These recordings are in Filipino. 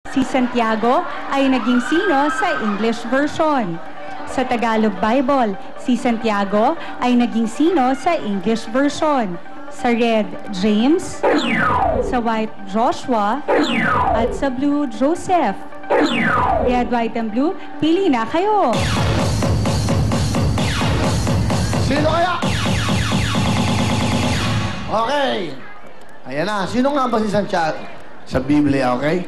Si Santiago ay naging sino sa English version? Sa Tagalog Bible, si Santiago ay naging sino sa English version? Sa red, James, sa white, Joshua, at sa blue, Joseph. Red, white, and blue, pili na kayo. Sino kaya? Okay. Ayan na. Sino nga ba si Santiago? Sa Biblia, okay?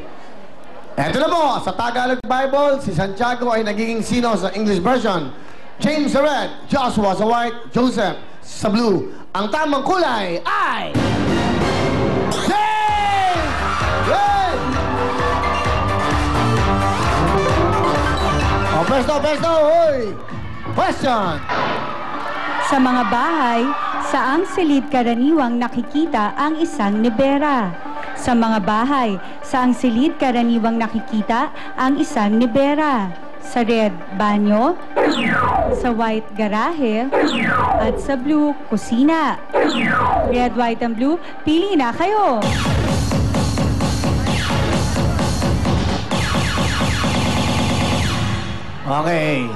Eto na po. Sa Tagalog Bible, si Santiago ay nagiging sino sa English version? James sa red, Joshua sa white, Joseph sa blue. Ang tamang kulay ay... James! Red! Oh, pesto, hoy! Question! Sa mga bahay, saang silid karaniwang nakikita ang isang nibera? Sa mga bahay, saang silid karaniwang nakikita ang isang nibera? Sa red, banyo, sa white, garahe, at sa blue, kusina. Red, white, and blue, pili na kayo. Okay.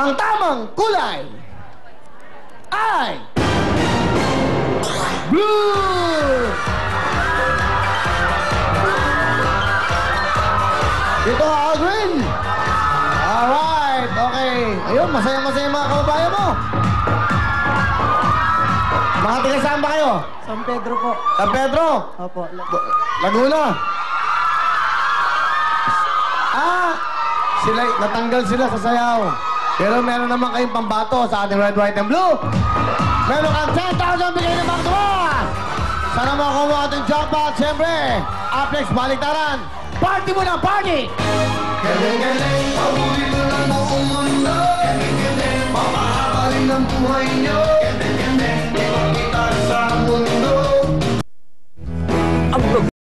Ang tamang kulay ay blue! Ito, Aldrin! Alright, okay. Ayun, masaya-masaya mga kababayan mo. Mga tiga saan ba kayo? San Pedro po. San Pedro? Opo. Laguna? Sila, natanggal sila sa sayaw. Pero meron naman kayong pambato sa ating red, white, and blue. Meron kang 10,000 bigay ng Bang Tumas. Sana makakuha ating jackpot. Siyempre, up next, baliktaran. Party mo na, party! Galing-galing, pahuli mo lang buong mundo. Galing-galing, mapahabalin ang buhay nyo.